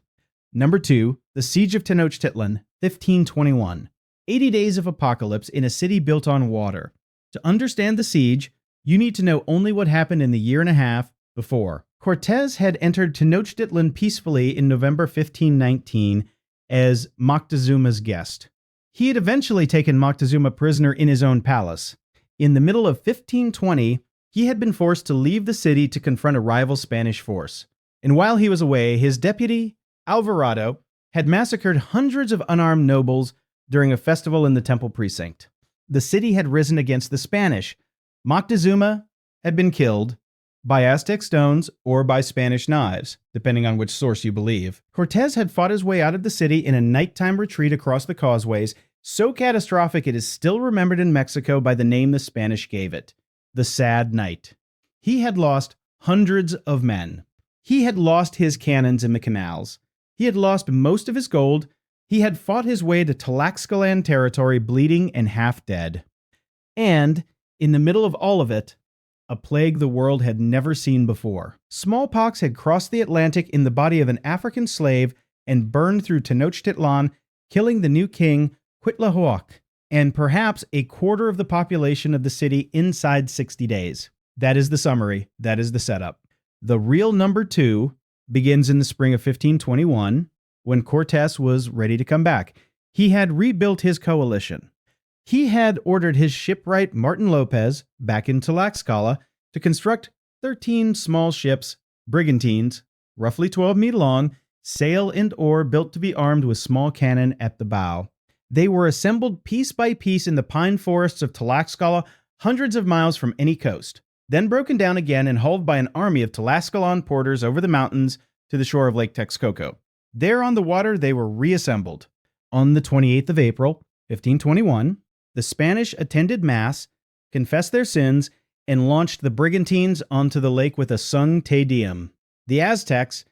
Number 2, the Siege of Tenochtitlan, 1521. 80 days of apocalypse in a city built on water. To understand the siege, you need to know only what happened in the year and a half before. Cortez had entered Tenochtitlan peacefully in November 1519 as Moctezuma's guest. He had eventually taken Moctezuma prisoner in his own palace. In the middle of 1520, he had been forced to leave the city to confront a rival Spanish force. And while he was away, his deputy, Alvarado, had massacred hundreds of unarmed nobles during a festival in the temple precinct. The city had risen against the Spanish. Moctezuma had been killed by Aztec stones or by Spanish knives, depending on which source you believe. Cortés had fought his way out of the city in a nighttime retreat across the causeways, so catastrophic it is still remembered in Mexico by the name the Spanish gave it, the Sad Night. He had lost hundreds of men. He had lost his cannons in the canals. He had lost most of his gold. He had fought his way to Tlaxcalan territory bleeding and half dead. And, in the middle of all of it, a plague the world had never seen before. Smallpox had crossed the Atlantic in the body of an African slave and burned through Tenochtitlan, killing the new king, Cuauhtémoc, and perhaps a quarter of the population of the city inside 60 days. That is the summary. That is the setup. The real number 2 begins in the spring of 1521, when Cortés was ready to come back. He had rebuilt his coalition. He had ordered his shipwright Martin Lopez back in Tlaxcala to construct 13 small ships, brigantines, roughly 12 feet long, sail and oar built to be armed with small cannon at the bow. They were assembled piece by piece in the pine forests of Tlaxcala, hundreds of miles from any coast, then broken down again and hauled by an army of Tlaxcalan porters over the mountains to the shore of Lake Texcoco. There on the water, they were reassembled. On the 28th of April, 1521, the Spanish attended Mass, confessed their sins, and launched the brigantines onto the lake with a sung Te Deum. The Aztecs,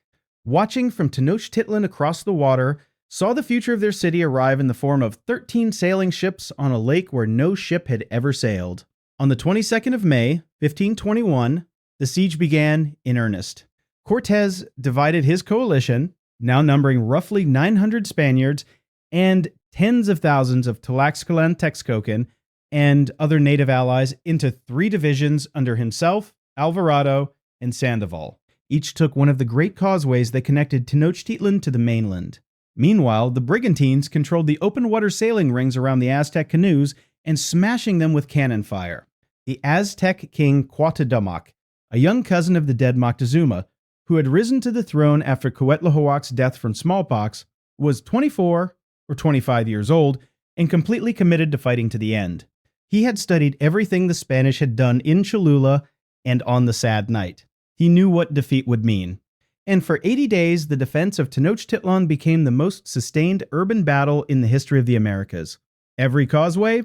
watching from Tenochtitlan across the water, saw the future of their city arrive in the form of 13 sailing ships on a lake where no ship had ever sailed. On the 22nd of May, 1521, the siege began in earnest. Cortés divided his coalition, now numbering roughly 900 Spaniards, and tens of thousands of Tlaxcalan Texcocan and other native allies into 3 divisions under himself, Alvarado, and Sandoval. Each took one of the great causeways that connected Tenochtitlan to the mainland. Meanwhile, the brigantines controlled the open water sailing rings around the Aztec canoes and smashing them with cannon fire. The Aztec king Cuauhtémoc, a young cousin of the dead Moctezuma, who had risen to the throne after Cuauhtémoc's death from smallpox, was 24 or 25 years old and completely committed to fighting to the end. He had studied everything the Spanish had done in Cholula and on the Sad Night. He knew what defeat would mean. And for 80 days, the defense of Tenochtitlan became the most sustained urban battle in the history of the Americas. Every causeway,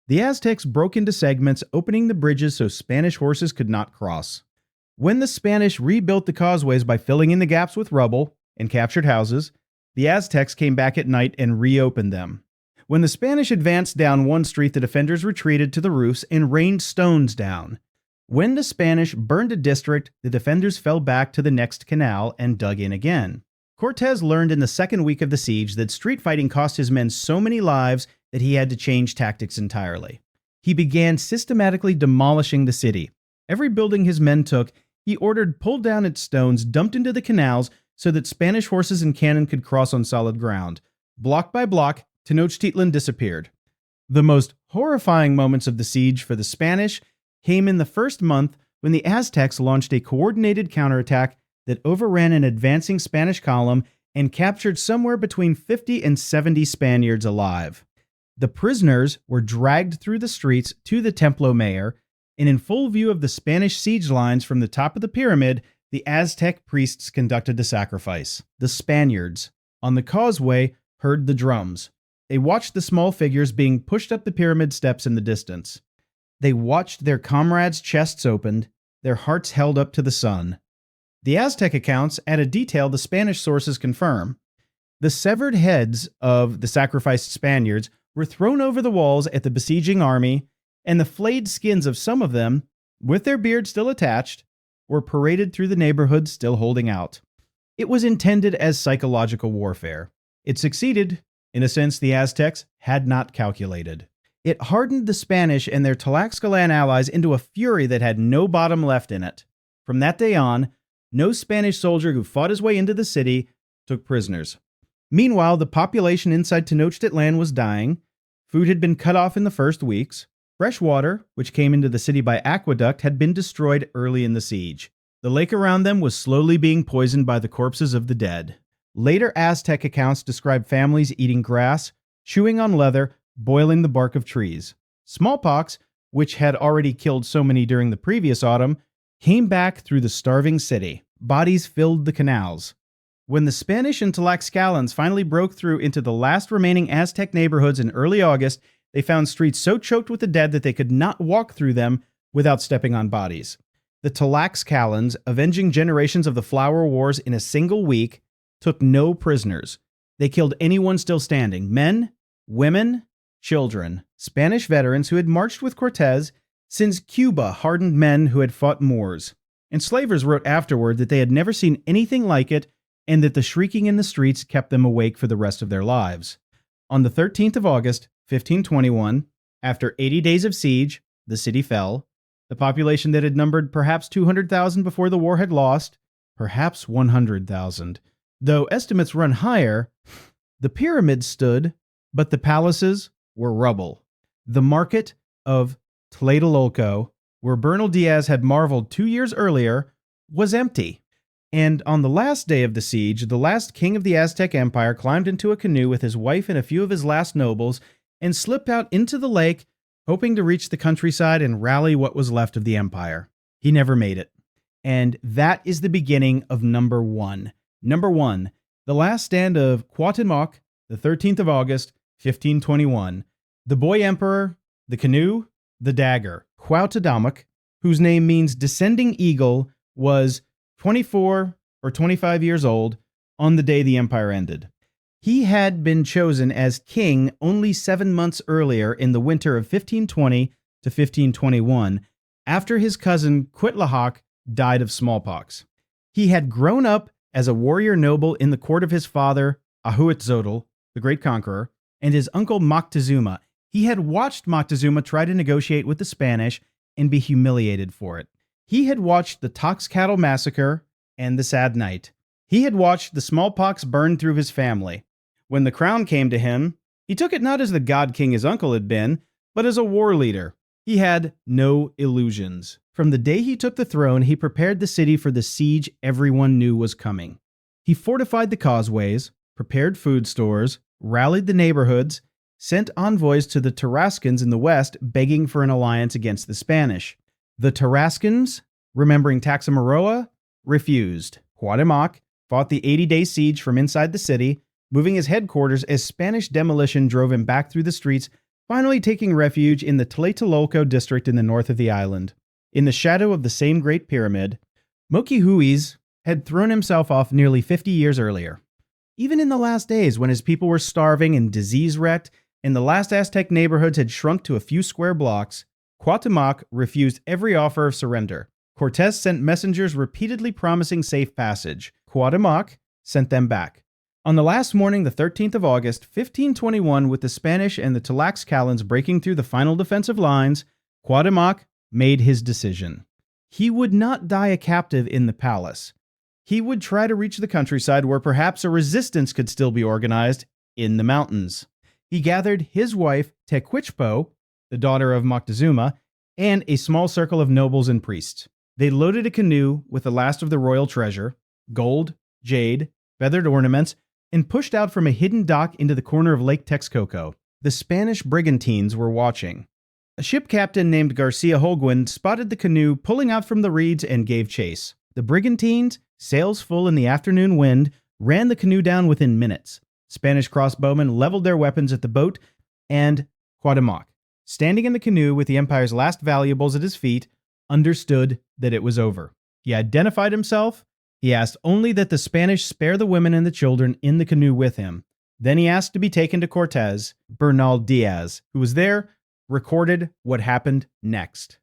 the Aztecs broke into segments, opening the bridges so Spanish horses could not cross. When the Spanish rebuilt the causeways by filling in the gaps with rubble and captured houses, the Aztecs came back at night and reopened them. When the Spanish advanced down one street, the defenders retreated to the roofs and rained stones down. When the Spanish burned a district, the defenders fell back to the next canal and dug in again. Cortés learned in the second week of the siege that street fighting cost his men so many lives that he had to change tactics entirely. He began systematically demolishing the city. Every building his men took, he ordered pulled down its stones, dumped into the canals so that Spanish horses and cannon could cross on solid ground. Block by block, Tenochtitlan disappeared. The most horrifying moments of the siege for the Spanish came in the first month when the Aztecs launched a coordinated counterattack that overran an advancing Spanish column and captured somewhere between 50 and 70 Spaniards alive. The prisoners were dragged through the streets to the Templo Mayor, and in full view of the Spanish siege lines from the top of the pyramid, the Aztec priests conducted the sacrifice. The Spaniards, on the causeway, heard the drums. They watched the small figures being pushed up the pyramid steps in the distance. They watched their comrades' chests opened, their hearts held up to the sun. The Aztec accounts add a detail the Spanish sources confirm. The severed heads of the sacrificed Spaniards were thrown over the walls at the besieging army, and the flayed skins of some of them, with their beards still attached, were paraded through the neighborhood still holding out. It was intended as psychological warfare. It succeeded in a sense the Aztecs had not calculated. It hardened the Spanish and their Tlaxcalan allies into a fury that had no bottom left in it. From that day on, no Spanish soldier who fought his way into the city took prisoners. Meanwhile, the population inside Tenochtitlan was dying. Food had been cut off in the first weeks. Fresh water, which came into the city by aqueduct, had been destroyed early in the siege. The lake around them was slowly being poisoned by the corpses of the dead. Later Aztec accounts describe families eating grass, chewing on leather, boiling the bark of trees. Smallpox, which had already killed so many during the previous autumn, came back through the starving city. Bodies filled the canals. When the Spanish and Tlaxcalans finally broke through into the last remaining Aztec neighborhoods in early August, they found streets so choked with the dead that they could not walk through them without stepping on bodies. The Tlaxcalans, avenging generations of the Flower Wars in a single week, took no prisoners. They killed anyone still standing: men, women, children. Spanish veterans who had marched with Cortez since Cuba hardened men who had fought Moors. Enslavers wrote afterward that they had never seen anything like it and that the shrieking in the streets kept them awake for the rest of their lives. On the 13th of August, 1521, after 80 days of siege, the city fell. The population that had numbered perhaps 200,000 before the war had lost perhaps 100,000. Though estimates run higher, the pyramids stood, but the palaces were rubble. The market of Tlatelolco, where Bernal Diaz had marveled 2 years earlier, was empty. And on the last day of the siege, the last king of the Aztec Empire climbed into a canoe with his wife and a few of his last nobles and slipped out into the lake, hoping to reach the countryside and rally what was left of the empire. He never made it. And that is the beginning of number one. Number one, the last stand of Cuauhtémoc, the 13th of August, 1521. The boy emperor, the canoe, the dagger. Cuauhtémoc, whose name means descending eagle, was 24 or 25 years old on the day the empire ended. He had been chosen as king only 7 months earlier in the winter of 1520 to 1521, after his cousin Cuitlahuac died of smallpox. He had grown up as a warrior noble in the court of his father, Ahuitzotl, the great conqueror, and his uncle Moctezuma. He had watched Moctezuma try to negotiate with the Spanish and be humiliated for it. He had watched the Toxcatl massacre and the Sad Night. He had watched the smallpox burn through his family. When the crown came to him, he took it not as the god king his uncle had been, but as a war leader. He had no illusions. From the day he took the throne, he prepared the city for the siege everyone knew was coming. He fortified the causeways, prepared food stores, rallied the neighborhoods, sent envoys to the Tarascans in the west begging for an alliance against the Spanish. The Tarascans, remembering Taximaroa, refused. Cuauhtémoc fought the 80-day siege from inside the city, moving his headquarters as Spanish demolition drove him back through the streets, finally taking refuge in the Tlatelolco district in the north of the island. In the shadow of the same Great Pyramid, Moquihuiz had thrown himself off nearly 50 years earlier. Even in the last days, when his people were starving and disease-wrecked, and the last Aztec neighborhoods had shrunk to a few square blocks, Cuauhtémoc refused every offer of surrender. Cortez sent messengers repeatedly promising safe passage. Cuauhtémoc sent them back. On the last morning, the 13th of August, 1521, with the Spanish and the Tlaxcalans breaking through the final defensive lines, Cuauhtémoc made his decision. He would not die a captive in the palace. He would try to reach the countryside where perhaps a resistance could still be organized in the mountains. He gathered his wife, Tecuichpo, the daughter of Moctezuma, and a small circle of nobles and priests. They loaded a canoe with the last of the royal treasure, gold, jade, feathered ornaments, and pushed out from a hidden dock into the corner of Lake Texcoco. The Spanish brigantines were watching. A ship captain named Garcia Holguin spotted the canoe pulling out from the reeds and gave chase. The brigantines, sails full in the afternoon wind, ran the canoe down within minutes. Spanish crossbowmen leveled their weapons at the boat, and Cuauhtémoc, standing in the canoe with the Empire's last valuables at his feet, understood that it was over. He identified himself. He asked only that the Spanish spare the women and the children in the canoe with him. Then he asked to be taken to Cortez. Bernal Diaz, who was there, recorded what happened next.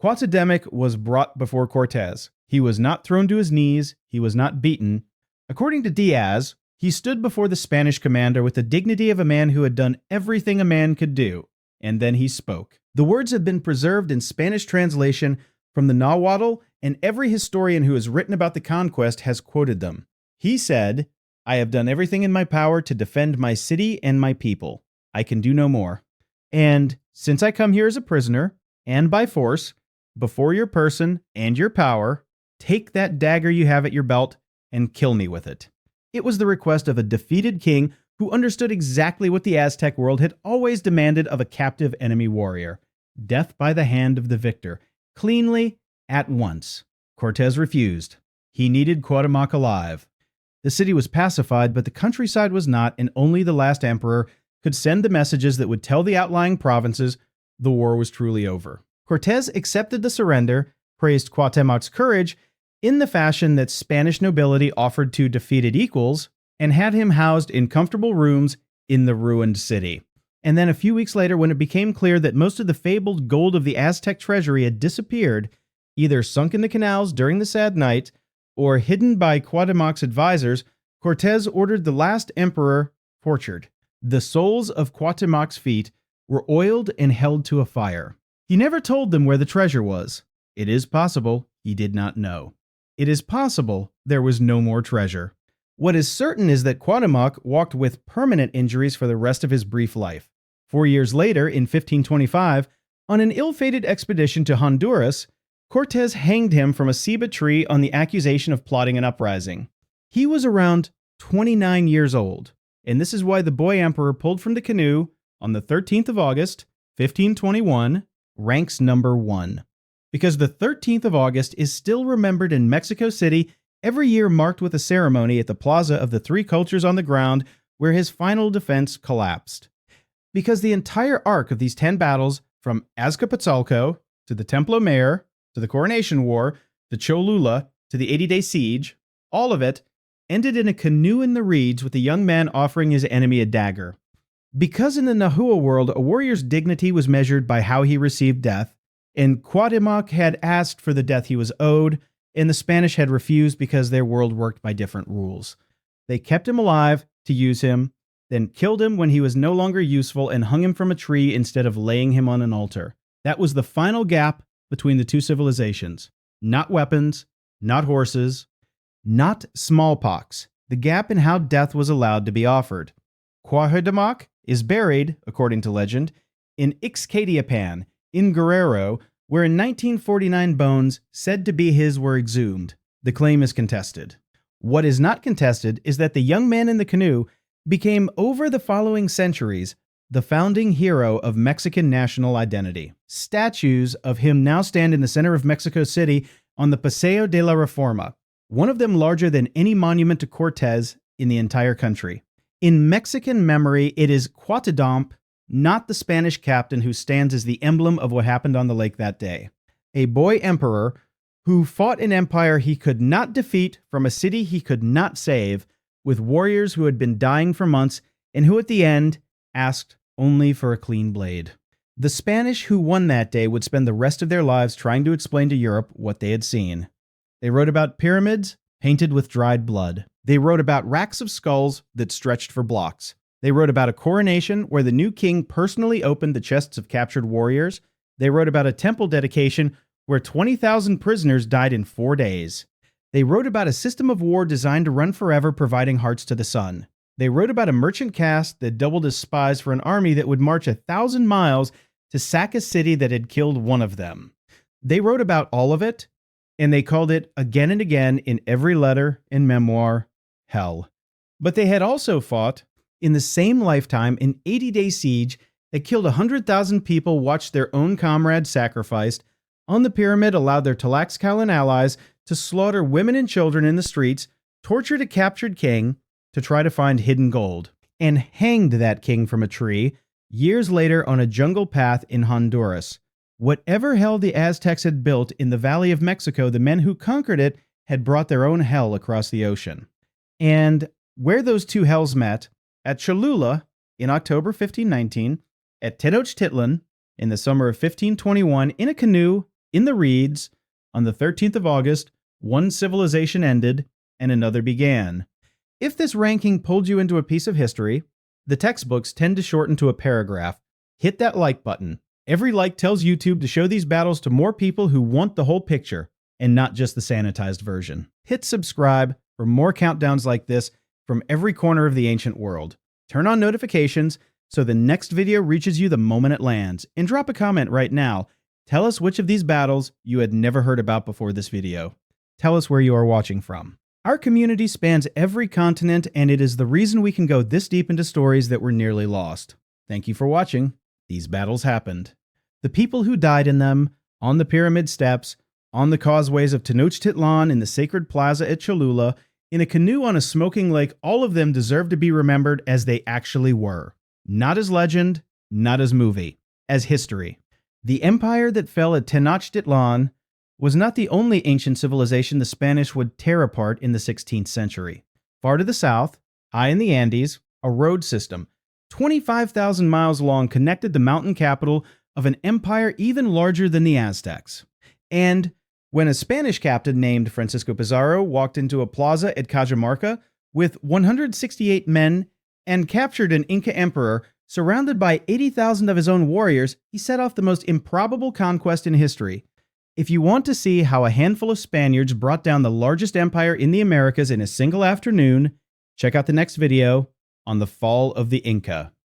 Cuauhtémoc was brought before Cortez. He was not thrown to his knees. He was not beaten. According to Diaz, he stood before the Spanish commander with the dignity of a man who had done everything a man could do. And then he spoke. The words have been preserved in Spanish translation from the Nahuatl, and every historian who has written about the conquest has quoted them. He said, "I have done everything in my power to defend my city and my people. I can do no more." And since I come here as a prisoner, and by force, before your person and your power, take that dagger you have at your belt and kill me with it." It was the request of a defeated king who understood exactly what the Aztec world had always demanded of a captive enemy warrior: death by the hand of the victor, cleanly, at once. Cortés refused. He needed Cuauhtémoc alive. The city was pacified, but the countryside was not, and only the last emperor could send the messages that would tell the outlying provinces the war was truly over. Cortés accepted the surrender, praised Cuauhtémoc's courage in the fashion that Spanish nobility offered to defeated equals, and had him housed in comfortable rooms in the ruined city. And then a few weeks later, when it became clear that most of the fabled gold of the Aztec treasury had disappeared, either sunk in the canals during the sad night, or hidden by Cuauhtémoc's advisors, Cortés ordered the last emperor tortured. The soles of Cuauhtémoc's feet were oiled and held to a fire. He never told them where the treasure was. It is possible he did not know. It is possible there was no more treasure. What is certain is that Cuauhtémoc walked with permanent injuries for the rest of his brief life. 4 years later, in 1525, on an ill-fated expedition to Honduras, Cortés hanged him from a ceiba tree on the accusation of plotting an uprising. He was around 29 years old, and this is why the boy emperor pulled from the canoe on the 13th of August, 1521, ranks number 1. Because the 13th of August is still remembered in Mexico City every year, marked with a ceremony at the Plaza of the Three Cultures on the ground where his final defense collapsed. Because the entire arc of these 10 battles, from Azcapotzalco to the Templo Mayor, to the Coronation War, to Cholula, to the 80-day siege, all of it ended in a canoe in the reeds with a young man offering his enemy a dagger. Because in the Nahua world, a warrior's dignity was measured by how he received death, and Cuauhtémoc had asked for the death he was owed, and the Spanish had refused because their world worked by different rules. They kept him alive to use him, then killed him when he was no longer useful and hung him from a tree instead of laying him on an altar. That was the final gap between the two civilizations. Not weapons, not horses, not smallpox. The gap in how death was allowed to be offered. Cuauhtémoc is buried, according to legend, in Ixcatiapan, in Guerrero, where in 1949 bones said to be his were exhumed. The claim is contested. What is not contested is that the young man in the canoe became, over the following centuries, the founding hero of Mexican national identity. Statues of him now stand in the center of Mexico City on the Paseo de la Reforma, one of them larger than any monument to Cortés in the entire country. In Mexican memory, it is Cuauhtémoc, not the Spanish captain who stands as the emblem of what happened on the lake that day. A boy emperor who fought an empire he could not defeat from a city he could not save, with warriors who had been dying for months and who at the end asked only for a clean blade. The Spanish who won that day would spend the rest of their lives trying to explain to Europe what they had seen. They wrote about pyramids painted with dried blood. They wrote about racks of skulls that stretched for blocks. They wrote about a coronation where the new king personally opened the chests of captured warriors. They wrote about a temple dedication where 20,000 prisoners died in 4 days. They wrote about a system of war designed to run forever, providing hearts to the sun. They wrote about a merchant caste that doubled as spies for an army that would march 1,000 miles to sack a city that had killed one of them. They wrote about all of it, and they called it again and again in every letter and memoir, hell. But they had also fought, in the same lifetime, an 80-day siege that killed 100,000 people, watched their own comrades sacrificed, on the pyramid allowed their Tlaxcalan allies to slaughter women and children in the streets, tortured a captured king to try to find hidden gold, and hanged that king from a tree years later on a jungle path in Honduras. Whatever hell the Aztecs had built in the Valley of Mexico, the men who conquered it had brought their own hell across the ocean. And where those two hells met, at Cholula in October 1519, at Tenochtitlan in the summer of 1521, in a canoe in the reeds, on the 13th of August, one civilization ended and another began. If this ranking pulled you into a piece of history, the textbooks tend to shorten to a paragraph. Hit that like button. Every like tells YouTube to show these battles to more people who want the whole picture and not just the sanitized version. Hit subscribe for more countdowns like this from every corner of the ancient world. Turn on notifications so the next video reaches you the moment it lands, and drop a comment right now. Tell us which of these battles you had never heard about before this video. Tell us where you are watching from. Our community spans every continent, and it is the reason we can go this deep into stories that were nearly lost. Thank you for watching. These battles happened. The people who died in them, on the pyramid steps, on the causeways of Tenochtitlan, in the sacred plaza at Cholula, in a canoe on a smoking lake, all of them deserve to be remembered as they actually were. Not as legend, not as movie, as history. The empire that fell at Tenochtitlan was not the only ancient civilization the Spanish would tear apart in the 16th century. Far to the south, high in the Andes, a road system, 25,000 miles long, connected the mountain capital of an empire even larger than the Aztecs. And when a Spanish captain named Francisco Pizarro walked into a plaza at Cajamarca with 168 men and captured an Inca emperor surrounded by 80,000 of his own warriors, he set off the most improbable conquest in history. If you want to see how a handful of Spaniards brought down the largest empire in the Americas in a single afternoon, check out the next video on the fall of the Inca.